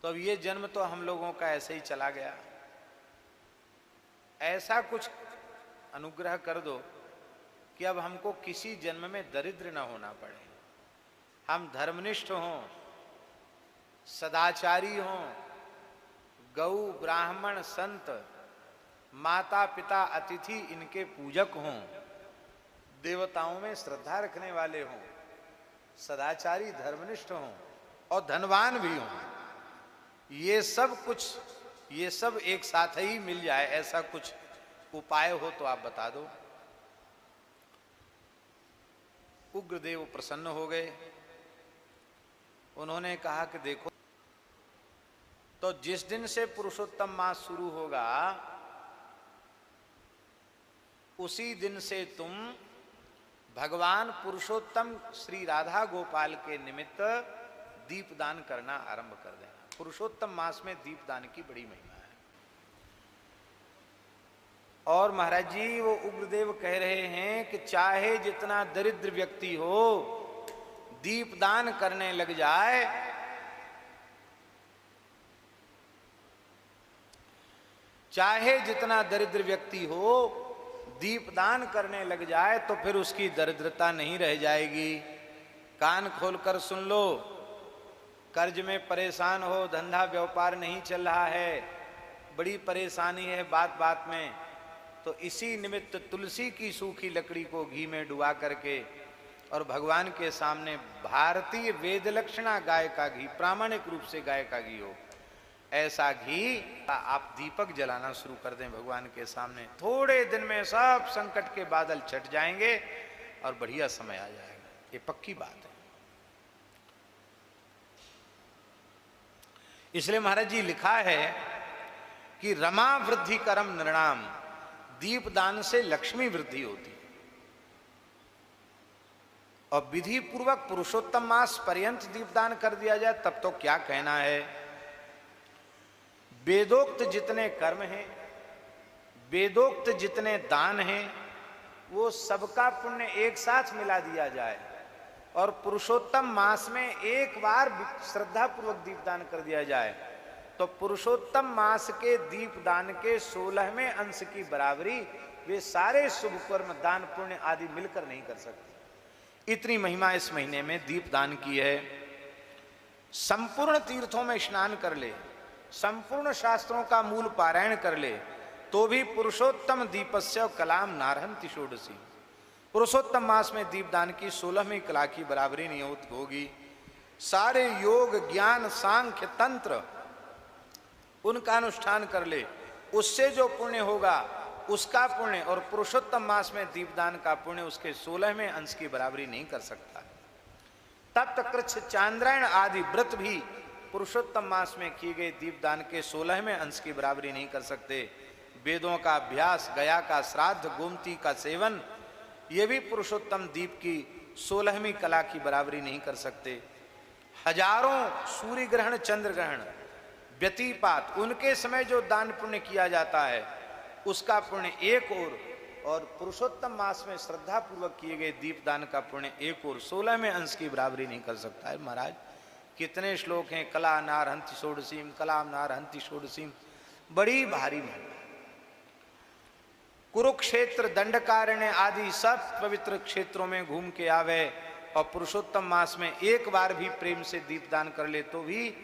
तो अब ये जन्म तो हम लोगों का ऐसे ही चला गया, ऐसा कुछ अनुग्रह कर दो कि अब हमको किसी जन्म में दरिद्र न होना पड़े, हम धर्मनिष्ठ हों, सदाचारी हों, गौ ब्राह्मण संत माता पिता अतिथि इनके पूजक हों, देवताओं में श्रद्धा रखने वाले हों, सदाचारी धर्मनिष्ठ हों और धनवान भी हों। ये सब कुछ, ये सब एक साथ ही मिल जाए, ऐसा कुछ उपाय हो तो आप बता दो। उग्रदेव प्रसन्न हो गए। उन्होंने कहा कि देखो, तो जिस दिन से पुरुषोत्तम मास शुरू होगा उसी दिन से तुम भगवान पुरुषोत्तम श्री राधा गोपाल के निमित्त दीपदान करना आरंभ कर देना। पुरुषोत्तम मास में दीपदान की बड़ी महिमा है। और महाराज जी वो उग्रदेव कह रहे हैं कि चाहे जितना दरिद्र व्यक्ति हो दीपदान करने लग जाए, चाहे जितना दरिद्र व्यक्ति हो दीपदान करने लग जाए तो फिर उसकी दरिद्रता नहीं रह जाएगी। कान खोलकर सुन लो, कर्ज में परेशान हो, धंधा व्यापार नहीं चल रहा है, बड़ी परेशानी है बात बात में, तो इसी निमित्त तुलसी की सूखी लकड़ी को घी में डुबा करके और भगवान के सामने भारतीय वेद लक्षणा गाय का घी, प्रामाणिक रूप से गाय का घी हो, ऐसा घी आप दीपक जलाना शुरू कर दें भगवान के सामने। थोड़े दिन में सब संकट के बादल छट जाएंगे और बढ़िया समय आ जाएगा, ये पक्की बात है। इसलिए महाराज जी लिखा है कि रमा वृद्धि करम नृणाम, दीपदान से लक्ष्मी वृद्धि होती है। और विधि पूर्वक पुरुषोत्तम मास पर्यंत दीपदान कर दिया जाए तब तो क्या कहना है। वेदोक्त जितने कर्म हैं, वेदोक्त जितने दान हैं, वो सबका पुण्य एक साथ मिला दिया जाए और पुरुषोत्तम मास में एक बार श्रद्धा पूर्वक दीपदान कर दिया जाए तो पुरुषोत्तम मास के दीपदान के 16वें अंश की बराबरी वे सारे शुभ कर्म दान पुण्य आदि मिलकर नहीं कर सकते। इतनी महिमा इस महीने में दीपदान की है। संपूर्ण तीर्थों में स्नान कर ले, संपूर्ण शास्त्रों का मूल पारायण कर ले तो भी पुरुषोत्तम दीपस्य कलाम नारहंति षोडशी, पुरुषोत्तम मास में दीपदान की 16वीं कला की बराबरी नहीं होगी। सारे योग ज्ञान सांख्य तंत्र उनका अनुष्ठान कर ले, उससे जो पुण्य होगा उसका पुण्य और पुरुषोत्तम मास में दीपदान का पुण्य उसके 16वें अंश की बराबरी नहीं कर सकता। तप्त कृच्छ चांद्रायण आदि व्रत भी पुरुषोत्तम मास में किए गए दीपदान के 16वें अंश की बराबरी नहीं कर सकते। वेदों का अभ्यास, गया का श्राद्ध, गोमती का सेवन, ये भी पुरुषोत्तम दीप की 16वीं कला की बराबरी नहीं कर सकते। हजारों सूर्य ग्रहण, चंद्र ग्रहण, व्यतिपात, उनके समय जो दान पुण्य किया जाता है उसका पुण्य एक और पुरुषोत्तम मास में श्रद्धा पूर्वक किए गए दीपदान का पुण्य एक और 16वें अंश की बराबरी नहीं कर सकता है। महाराज कितने श्लोक हैं, कला नारहंति षोडशीम, कलाम नारहंति षोडशीम, बड़ी भारी महिमा। कुरुक्षेत्र, दंडकारण्य आदि सब पवित्र क्षेत्रों में घूम के आवे और पुरुषोत्तम मास में एक बार भी प्रेम से दीपदान कर ले तो भी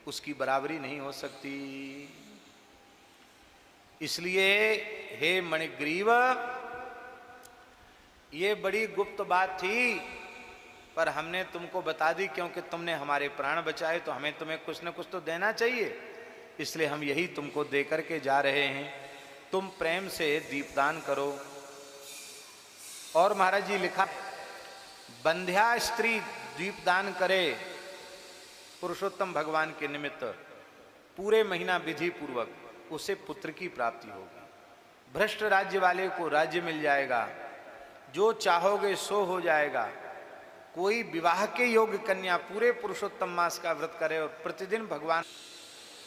उसकी बराबरी नहीं हो सकती। इसलिए हे मणिग्रीव, ये बड़ी गुप्त बात थी पर हमने तुमको बता दी क्योंकि तुमने हमारे प्राण बचाए तो हमें तुम्हें कुछ न कुछ तो देना चाहिए, इसलिए हम यही तुमको दे करके जा रहे हैं। तुम प्रेम से दीपदान करो। और महाराज जी लिखा, बंध्या स्त्री दीपदान करे पुरुषोत्तम भगवान के निमित्त पूरे महीना विधि पूर्वक, उसे पुत्र की प्राप्ति होगी। भ्रष्ट राज्य वाले को राज्य मिल जाएगा, जो चाहोगे सो हो जाएगा। कोई विवाह के योग्य कन्या पूरे पुरुषोत्तम मास का व्रत करे और प्रतिदिन भगवान,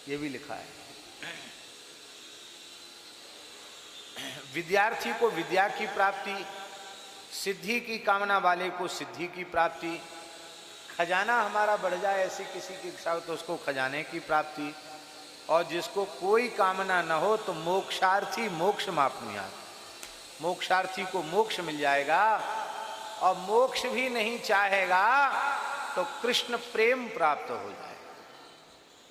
ये भी लिखा है। विद्यार्थी को विद्या की प्राप्ति, सिद्धि की कामना वाले को सिद्धि की प्राप्ति, खजाना हमारा बढ़ जाए, ऐसी किसी की इच्छा हो तो उसको खजाने की प्राप्ति, और जिसको कोई कामना न हो तो मोक्षार्थी मोक्ष मापनुयात, मोक्षार्थी को मोक्ष मिल जाएगा। और मोक्ष भी नहीं चाहेगा तो कृष्ण प्रेम प्राप्त हो जाएगा,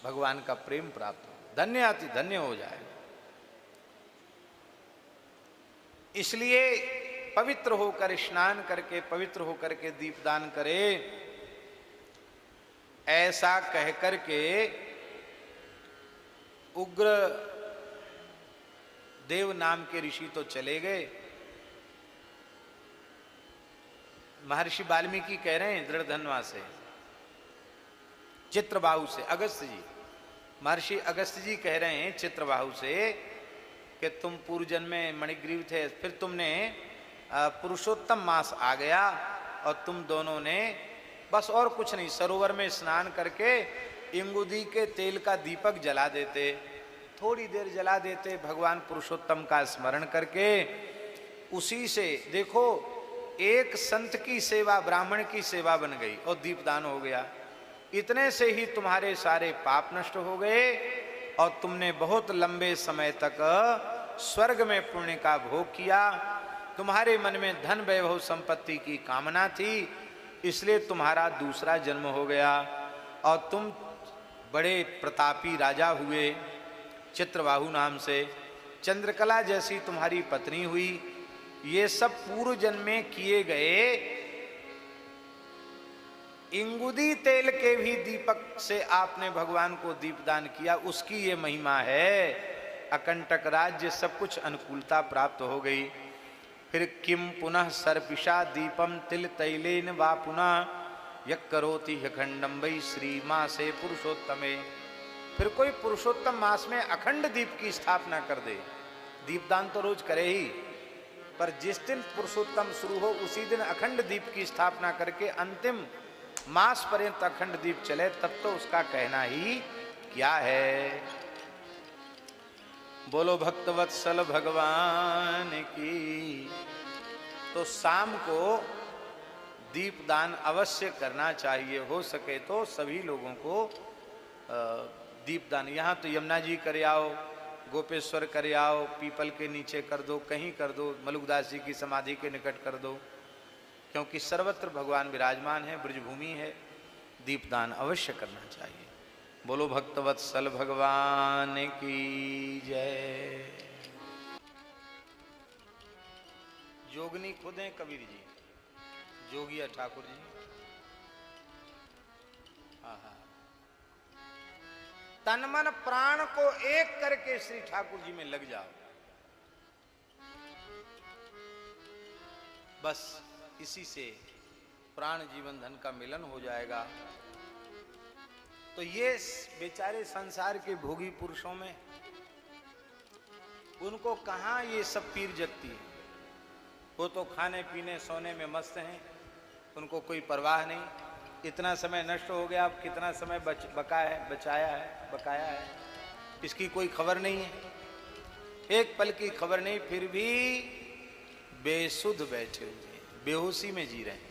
भगवान का प्रेम प्राप्त हो, धन्य अति धन्य हो जाएगा। इसलिए पवित्र होकर स्नान करके, पवित्र होकर के दीपदान करे, ऐसा कहकर के उग्र देव नाम के ऋषि तो चले गए। महर्षि वाल्मीकि कह रहे हैं दृढ़धन्वा से, चित्रबाहु से, अगस्त जी, महर्षि अगस्त जी कह रहे हैं चित्रबाहु से कि तुम पूर्व जन्म में मणिग्रीव थे, फिर तुमने पुरुषोत्तम मास आ गया और तुम दोनों ने बस और कुछ नहीं, सरोवर में स्नान करके इंगुदी के तेल का दीपक जला देते, थोड़ी देर जला देते, भगवान पुरुषोत्तम का स्मरण करके, उसी से देखो एक संत की सेवा, ब्राह्मण की सेवा बन गई और दीपदान हो गया। इतने से ही तुम्हारे सारे पाप नष्ट हो गए और तुमने बहुत लंबे समय तक स्वर्ग में पुण्य का भोग किया। तुम्हारे मन में धन वैभव संपत्ति की कामना थी, इसलिए तुम्हारा दूसरा जन्म हो गया और तुम बड़े प्रतापी राजा हुए चित्रबाहु नाम से। चंद्रकला जैसी तुम्हारी पत्नी हुई। ये सब पूर्व जन्म में किए गए इंगुदी तेल के भी दीपक से आपने भगवान को दीपदान किया, उसकी ये महिमा है। अकंटक राज्य, सब कुछ अनुकूलता प्राप्त हो गई। फिर किम पुनः सर्पिषा दीपम तिल तैलेन वा पुनः यक करोति ह्यखंडम वै श्री मासे पुरुषोत्तमे। फिर कोई पुरुषोत्तम मास में अखंड दीप की स्थापना कर दे, दीपदान तो रोज करे ही, पर जिस दिन पुरुषोत्तम शुरू हो उसी दिन अखंड दीप की स्थापना करके अंतिम मास पर्यंत अखंड दीप चले, तब तो उसका कहना ही क्या है। बोलो भक्तवत्सल भगवान की। तो शाम को दीपदान अवश्य करना चाहिए, हो सके तो सभी लोगों को दीपदान। यहाँ तो यमुना जी करे आओ, गोपेश्वर करे आओ, पीपल के नीचे कर दो, कहीं कर दो, मलुकदास जी की समाधि के निकट कर दो, क्योंकि सर्वत्र भगवान विराजमान है, ब्रजभूमि है, दीपदान अवश्य करना चाहिए। बोलो भक्तवत्सल भगवान की जय। जोगनी खुद हैं कबीर जी, जोगिया ठाकुर जी। हाँ, तन मन प्राण को एक करके श्री ठाकुर जी में लग जाओ, बस इसी से प्राण जीवन धन का मिलन हो जाएगा। तो ये बेचारे संसार के भोगी पुरुषों में उनको कहाँ ये सब पीर जगती है। वो तो खाने पीने सोने में मस्त हैं, उनको कोई परवाह नहीं। इतना समय नष्ट हो गया, अब कितना समय बचाया है, इसकी कोई खबर नहीं है, एक पल की खबर नहीं, फिर भी बेसुध बैठे हुए, बेहोशी में जी रहे हैं।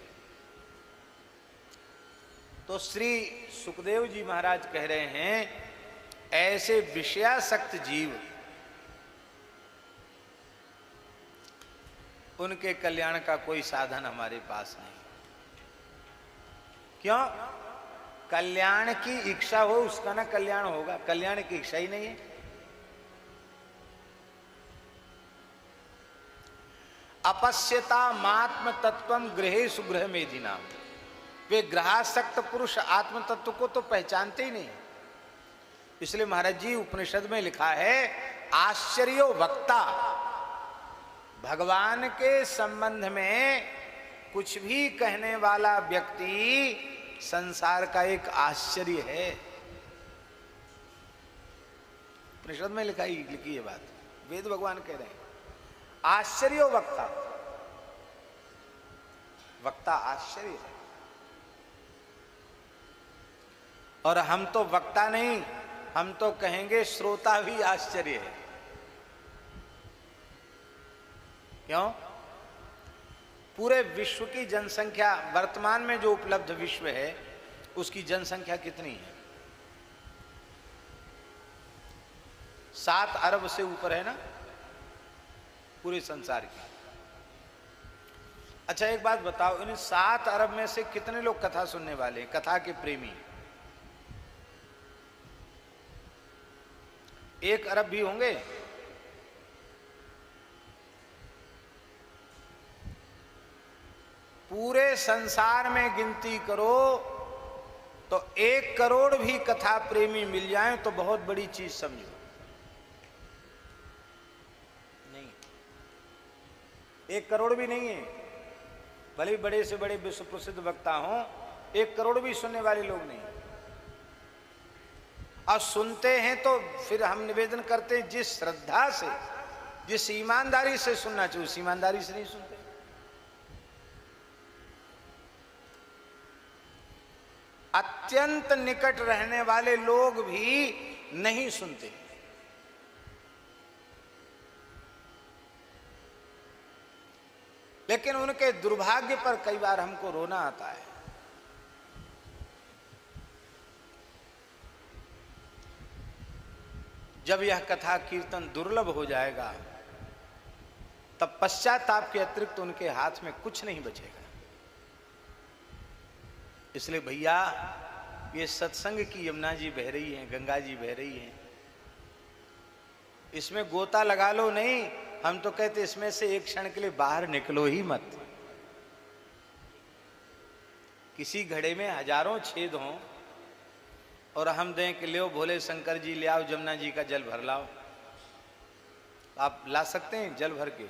तो श्री सुखदेव जी महाराज कह रहे हैं, ऐसे विषयासक्त जीव, उनके कल्याण का कोई साधन हमारे पास नहीं। क्यों? कल्याण की इच्छा हो उसका ना कल्याण होगा, कल्याण की इच्छा ही नहीं है। अपश्यता मात्म तत्वम गृहे सुगृह मेधिनाम। वे ग्रहासक्त पुरुष आत्म तत्व को तो पहचानते ही नहीं। इसलिए महाराज जी उपनिषद में लिखा है, आश्चर्यो वक्ता, भगवान के संबंध में कुछ भी कहने वाला व्यक्ति संसार का एक आश्चर्य है। उपनिषद में लिखी ये बात, वेद भगवान कह रहे हैं, आश्चर्यो वक्ता, वक्ता आश्चर्य है। और हम तो वक्ता नहीं, हम तो कहेंगे श्रोता भी आश्चर्य है। क्यों? पूरे विश्व की जनसंख्या, वर्तमान में जो उपलब्ध विश्व है उसकी जनसंख्या कितनी है? 7 अरब से ऊपर है ना पूरे संसार की। अच्छा एक बात बताओ, इन 7 अरब में से कितने लोग कथा सुनने वाले हैं, कथा के प्रेमी? 1 अरब भी होंगे? पूरे संसार में गिनती करो तो 1 करोड़ भी कथा प्रेमी मिल जाएं तो बहुत बड़ी चीज समझो। नहीं, 1 करोड़ भी नहीं है, भले बड़े से बड़े विश्व प्रसिद्ध वक्ता हों, 1 करोड़ भी सुनने वाले लोग नहीं। और सुनते हैं तो फिर हम निवेदन करते हैं जिस श्रद्धा से, जिस ईमानदारी से सुनना चाहिए उस ईमानदारी से नहीं सुनते। अत्यंत निकट रहने वाले लोग भी नहीं सुनते। लेकिन उनके दुर्भाग्य पर कई बार हमको रोना आता है। जब यह कथा कीर्तन दुर्लभ हो जाएगा तब पश्चाताप के अतिरिक्त उनके हाथ में कुछ नहीं बचेगा। इसलिए भैया ये सत्संग की यमुना जी बह रही हैं, गंगा जी बह रही हैं, इसमें गोता लगा लो नहीं। हम तो कहते इसमें से एक क्षण के लिए बाहर निकलो ही मत। किसी घड़े में हजारों छेद हों और हम दें कि ले भोले शंकर जी ले आओ जमुना जी का जल भर लाओ, आप ला सकते हैं जल भर के?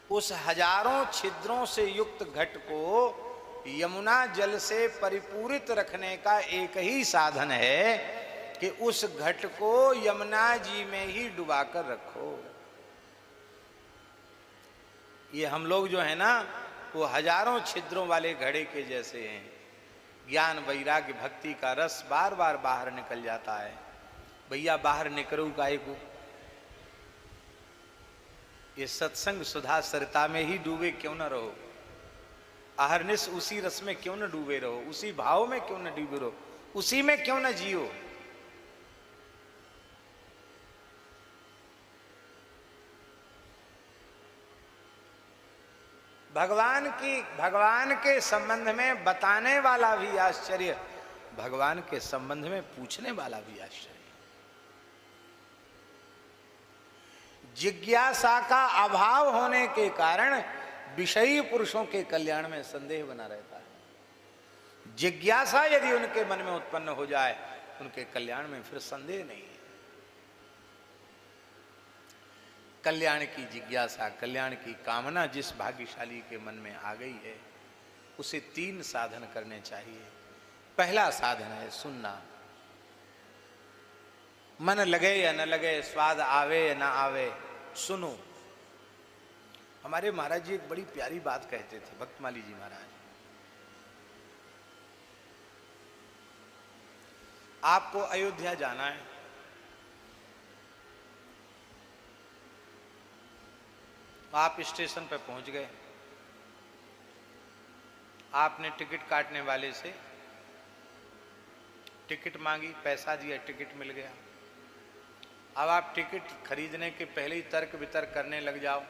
उस हजारों छिद्रों से युक्त घट को यमुना जल से परिपूरित रखने का एक ही साधन है कि उस घट को यमुना जी में ही डुबाकर रखो। ये हम लोग जो है ना वो हजारों छिद्रों वाले घड़े के जैसे हैं। ज्ञान वैराग्य भक्ति का रस बार बार बाहर निकल जाता है। भैया बाहर निकलो गाय को, ये सत्संग सुधा सरिता में ही डूबे क्यों न रहो, अहरनिश उसी रस में क्यों न डूबे रहो, उसी भाव में क्यों न डूबे रहो, उसी में क्यों न जियो। भगवान के संबंध में बताने वाला भी आश्चर्य, भगवान के संबंध में पूछने वाला भी आश्चर्य। जिज्ञासा का अभाव होने के कारण विषयी पुरुषों के कल्याण में संदेह बना रहता है। जिज्ञासा यदि उनके मन में उत्पन्न हो जाए उनके कल्याण में फिर संदेह नहीं है। कल्याण की जिज्ञासा, कल्याण की कामना जिस भाग्यशाली के मन में आ गई है उसे 3 साधन करने चाहिए। पहला साधन है सुनना। मन लगे या न लगे, स्वाद आवे या न आवे, सुनो। हमारे महाराज जी एक बड़ी प्यारी बात कहते थे, भक्तमाली जी महाराज। आपको अयोध्या जाना है, आप स्टेशन पर पहुंच गए, आपने टिकट काटने वाले से टिकट मांगी, पैसा दिया, टिकट मिल गया। अब आप टिकट खरीदने के पहले ही तर्क वितर्क करने लग जाओ,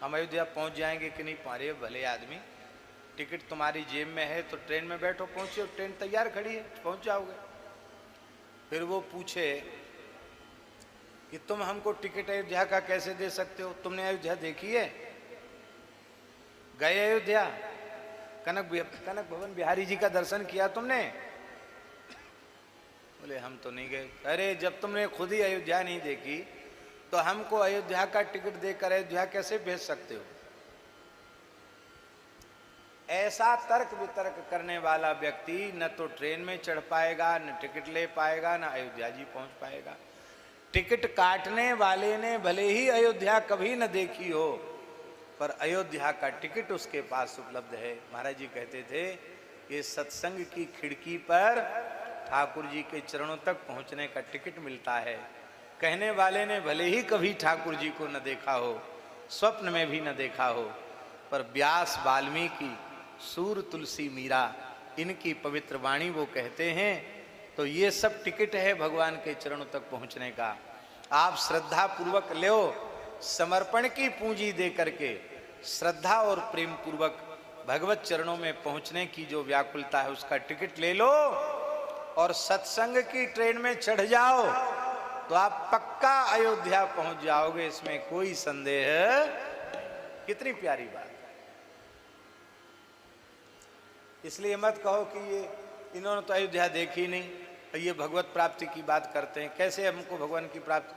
हम अयोध्या पहुंच जाएंगे कि नहीं। अरे भले आदमी, टिकट तुम्हारी जेब में है तो ट्रेन में बैठो, पहुंचे, ट्रेन तैयार खड़ी है, पहुंच जाओगे। फिर वो पूछे कि तुम हमको टिकट अयोध्या का कैसे दे सकते हो, तुमने अयोध्या देखी है? गए अयोध्या? कनक भवन बिहारी जी का दर्शन किया तुमने? बोले हम तो नहीं गए। अरे जब तुमने खुद ही अयोध्या नहीं देखी तो हमको अयोध्या का टिकट देकर अयोध्या कैसे भेज सकते हो? ऐसा तर्क वितर्क करने वाला व्यक्ति न तो ट्रेन में चढ़ पाएगा, न टिकट ले पाएगा, न अयोध्या जी पहुंच पाएगा। टिकट काटने वाले ने भले ही अयोध्या कभी न देखी हो पर अयोध्या का टिकट उसके पास उपलब्ध है। महाराज जी कहते थे ये सत्संग की खिड़की पर ठाकुर जी के चरणों तक पहुंचने का टिकट मिलता है। कहने वाले ने भले ही कभी ठाकुर जी को न देखा हो, स्वप्न में भी न देखा हो, पर व्यास, वाल्मीकि, सूर, तुलसी, मीरा इनकी पवित्र वाणी वो कहते हैं। तो ये सब टिकट है भगवान के चरणों तक पहुंचने का। आप श्रद्धा पूर्वक लो, समर्पण की पूंजी दे करके श्रद्धा और प्रेम पूर्वक भगवत चरणों में पहुंचने की जो व्याकुलता है उसका टिकट ले लो और सत्संग की ट्रेन में चढ़ जाओ तो आप पक्का अयोध्या पहुंच जाओगे, इसमें कोई संदेह। कितनी प्यारी बात। इसलिए मत कहो कि ये इन्होंने तो अयोध्या देखी नहीं, ये भगवत प्राप्ति की बात करते हैं, कैसे हमको भगवान की प्राप्ति।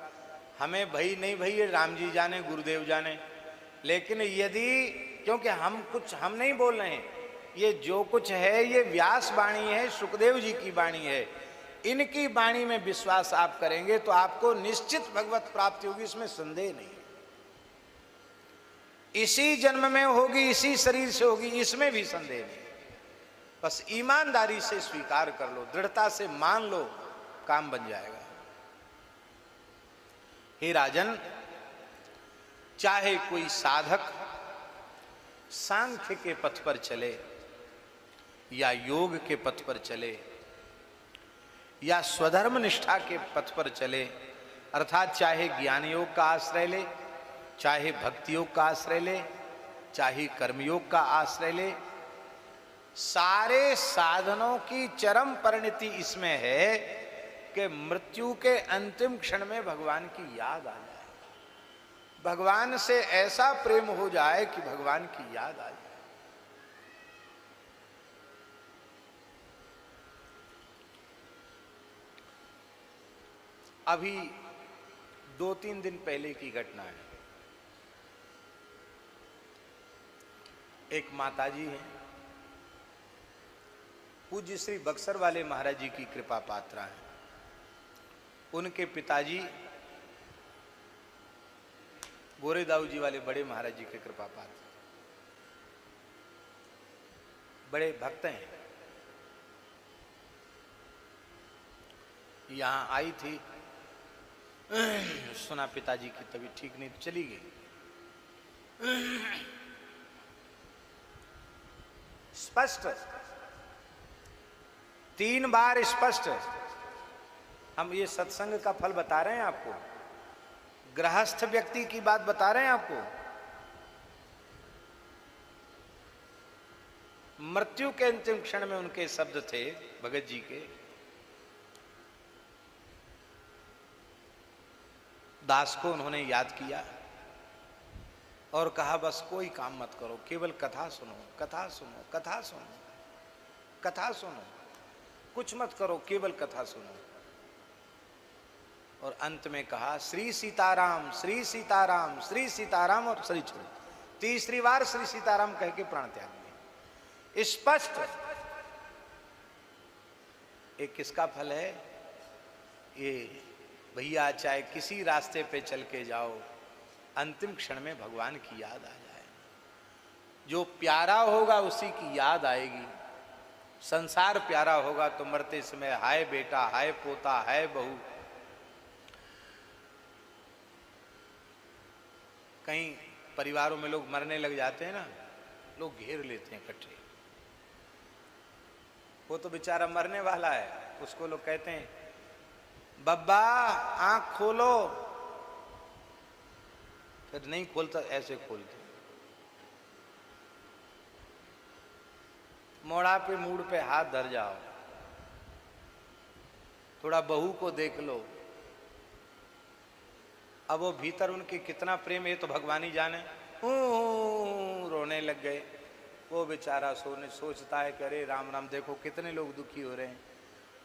हमें भाई नहीं भाई, ये राम जी जाने, गुरुदेव जाने। लेकिन यदि, क्योंकि हम नहीं बोल रहे हैं, ये जो कुछ है ये व्यास वाणी है, सुखदेव जी की वाणी है, इनकी वाणी में विश्वास आप करेंगे तो आपको निश्चित भगवत प्राप्ति होगी, इसमें संदेह नहीं। इसी जन्म में होगी, इसी शरीर से होगी, इसमें भी संदेह नहीं। बस ईमानदारी से स्वीकार कर लो, दृढ़ता से मान लो, काम बन जाएगा। हे राजन, चाहे कोई साधक सांख्य के पथ पर चले या योग के पथ पर चले या स्वधर्म निष्ठा के पथ पर चले, अर्थात चाहे ज्ञान योग का आश्रय ले, चाहे भक्ति योग का आश्रय ले, चाहे कर्मयोग का आश्रय ले, सारे साधनों की चरम परिणति इसमें है कि मृत्यु के अंतिम क्षण में भगवान की याद आ जाए, भगवान से ऐसा प्रेम हो जाए कि भगवान की याद आ जाए। अभी 2-3 दिन पहले की घटना है। एक माताजी हैं, पूज्य श्री बक्सर वाले महाराज जी की कृपा पात्रा है। उनके पिताजी गोरेदाऊ जी वाले बड़े महाराज जी के कृपा पात्र, बड़े भक्त हैं। यहाँ आई थी, सुना पिताजी की तबीयत ठीक नहीं, तो चली गई। स्पष्ट 3 बार स्पष्ट हम ये सत्संग का फल बता रहे हैं आपको, गृहस्थ व्यक्ति की बात बता रहे हैं आपको। मृत्यु के अंतिम क्षण में उनके शब्द थे भगत जी के, दास को उन्होंने याद किया और कहा बस कोई काम मत करो, केवल कथा सुनो, कथा सुनो, कथा सुनो, कथा सुनो, कुछ मत करो, केवल कथा सुनो। और अंत में कहा श्री सीताराम, श्री सीताराम, श्री सीताराम, और श्री छोड़, 3री बार श्री सीताराम कह के प्राण त्याग दिए। स्पष्ट। एक किसका फल है ये? भैया चाहे किसी रास्ते पे चल के जाओ, अंतिम क्षण में भगवान की याद आ जाए। जो प्यारा होगा उसी की याद आएगी। संसार प्यारा होगा तो मरते समय हाय बेटा, हाय पोता, हाय बहू। कई परिवारों में लोग मरने लग जाते हैं ना, लोग घेर लेते हैं इकट्ठे। वो तो बेचारा मरने वाला है, उसको लोग कहते हैं बब्बा आंख खोलो, फिर नहीं खोलता, ऐसे खोलते। मोड़ा पे मूड पे हाथ धर जाओ, थोड़ा बहू को देख लो। अब वो भीतर उनके कितना प्रेम है तो भगवान ही जाने। रोने लग गए। वो बेचारा सोचता है कि अरे राम राम, देखो कितने लोग दुखी हो रहे हैं।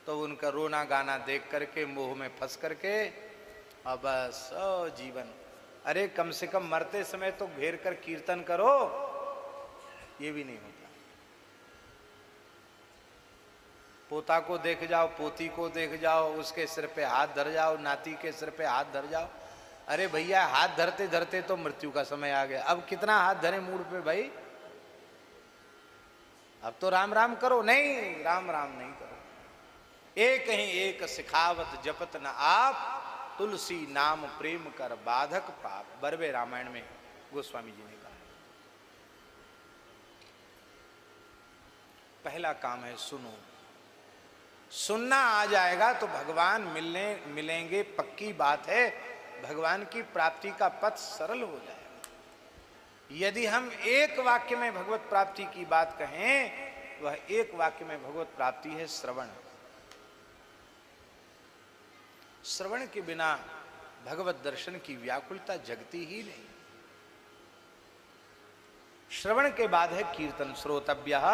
तो उनका रोना गाना देख करके मोह में फंस करके अब बस जीवन। अरे कम से कम मरते समय तो घेर कर कीर्तन करो, ये भी नहीं होता। पोता को देख जाओ, पोती को देख जाओ, उसके सिर पे हाथ धर जाओ, नाती के सिर पे हाथ धर जाओ। अरे भैया हाथ धरते धरते तो मृत्यु का समय आ गया, अब कितना हाथ धरे मूड पे भाई? अब तो राम राम करो। नहीं, राम राम नहीं करो। एक ही एक सिखावत जपत न आप, तुलसी नाम प्रेम कर बाधक पाप। बरवे रामायण में गोस्वामी जी ने कहा। पहला काम है सुनो। सुनना आ जाएगा तो भगवान मिलेंगे, पक्की बात है। भगवान की प्राप्ति का पथ सरल हो जाएगा। यदि हम एक वाक्य में भगवत प्राप्ति की बात कहें, वह एक वाक्य में भगवत प्राप्ति है श्रवण। श्रवण के बिना भगवत दर्शन की व्याकुलता जगती ही नहीं। श्रवण के बाद है कीर्तन। श्रोतव्यः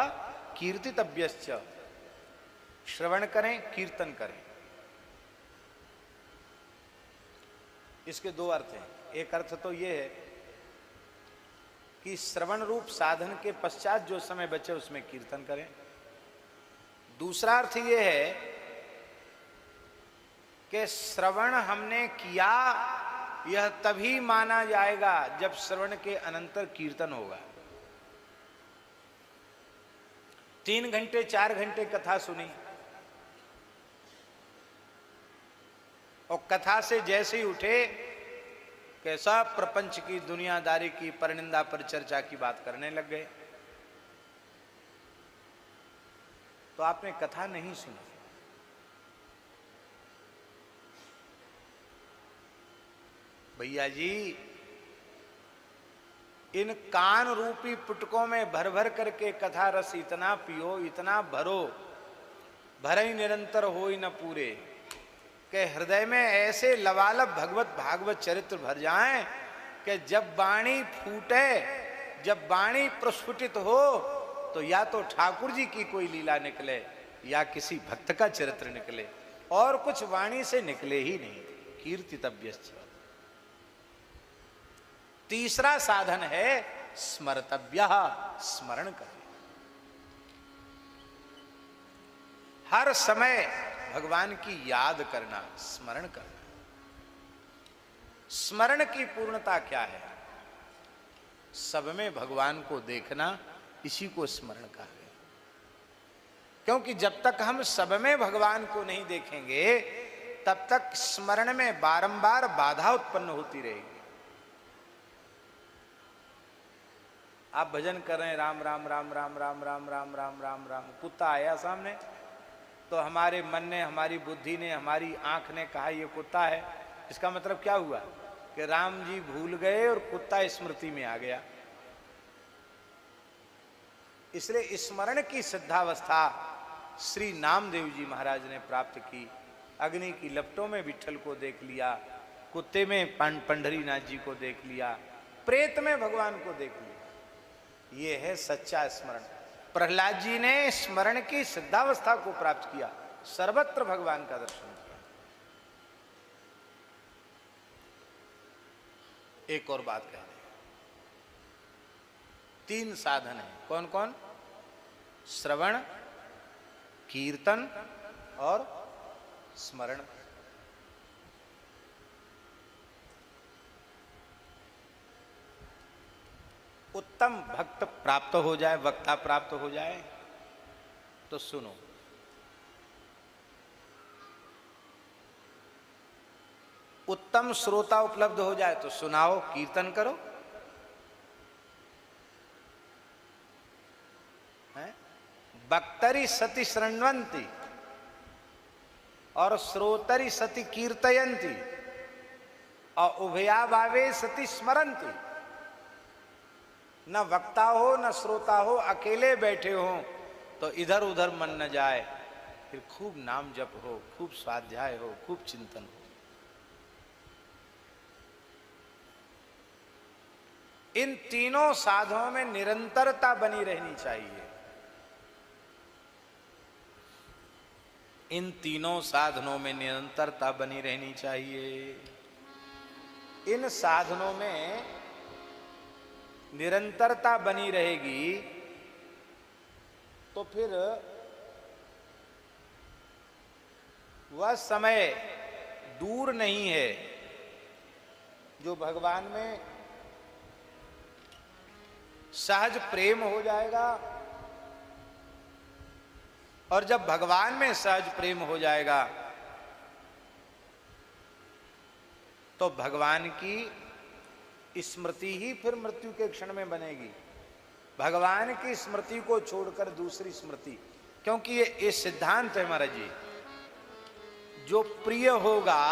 कीर्तितव्यश्च। श्रवण करें, कीर्तन करें। इसके दो अर्थ हैं। एक अर्थ तो यह है कि श्रवण रूप साधन के पश्चात जो समय बचे उसमें कीर्तन करें। दूसरा अर्थ यह है कि श्रवण हमने किया, यह तभी माना जाएगा जब श्रवण के अनंतर कीर्तन होगा। 3 घंटे 4 घंटे कथा सुनी और कथा से जैसे ही उठे कैसा प्रपंच की, दुनियादारी की, परनिंदा पर चर्चा की बात करने लग गए, तो आपने कथा नहीं सुनी। भैया जी, इन कान रूपी पुटकों में भर भर करके कथा रस इतना पियो, इतना भरो, भरे निरंतर हो ही न पूरे, कि हृदय में ऐसे लबालब भगवत भागवत चरित्र भर जाएं कि जब वाणी फूटे, जब वाणी प्रस्फुटित हो, तो या तो ठाकुर जी की कोई लीला निकले या किसी भक्त का चरित्र निकले, और कुछ वाणी से निकले ही नहीं। कीर्तितव्यश्च। तीसरा साधन है स्मर्तव्यः, स्मरण करें। हर समय भगवान की याद करना, स्मरण करना। स्मरण की पूर्णता क्या है? सब में भगवान को देखना, इसी को स्मरण कहा गया। क्योंकि जब तक हम सब में भगवान को नहीं देखेंगे, तब तक स्मरण में बारंबार बाधा उत्पन्न होती रहेगी। आप भजन कर रहे हैं, राम राम राम राम राम राम राम राम राम राम, कुत्ता आया सामने, तो हमारे मन ने, हमारी बुद्धि ने, हमारी आंख ने कहा ये कुत्ता है। इसका मतलब क्या हुआ कि राम जी भूल गए और कुत्ता स्मृति में आ गया। इसलिए स्मरण की सिद्धावस्था श्री नामदेव जी महाराज ने प्राप्त की। अग्नि की लपटों में विठ्ठल को देख लिया, कुत्ते में पंढरीनाथ जी को देख लिया, प्रेत में भगवान को देख लिया। ये है सच्चा स्मरण। प्रहलाद जी ने स्मरण की सिद्धावस्था को प्राप्त किया, सर्वत्र भगवान का दर्शन किया। एक और बात कह रहे, 3 साधन है। कौन कौन? श्रवण, कीर्तन और स्मरण। उत्तम भक्त प्राप्त हो जाए, वक्ता प्राप्त हो जाए तो सुनो। उत्तम श्रोता उपलब्ध हो जाए तो सुनाओ, कीर्तन करो। वक्तरि सति शृण्वन्ति और श्रोतरि सति कीर्तयन्ति और उभयाभावे सति स्मरन्ति। न वक्ता हो न श्रोता हो, अकेले बैठे हो तो इधर उधर मन न जाए, फिर खूब नाम जप हो, खूब स्वाध्याय हो, खूब चिंतन हो। इन तीनों साधनों में निरंतरता बनी रहनी चाहिए। इन तीनों साधनों में निरंतरता बनी रहनी चाहिए। इन साधनों में निरंतरता बनी रहेगी तो फिर वह समय दूर नहीं है जो भगवान में सहज प्रेम हो जाएगा। और जब भगवान में सहज प्रेम हो जाएगा तो भगवान की स्मृति ही फिर मृत्यु के क्षण में बनेगी। भगवान की स्मृति को छोड़कर दूसरी स्मृति, क्योंकि ये सिद्धांत है महाराज जी, जो प्रिय होगा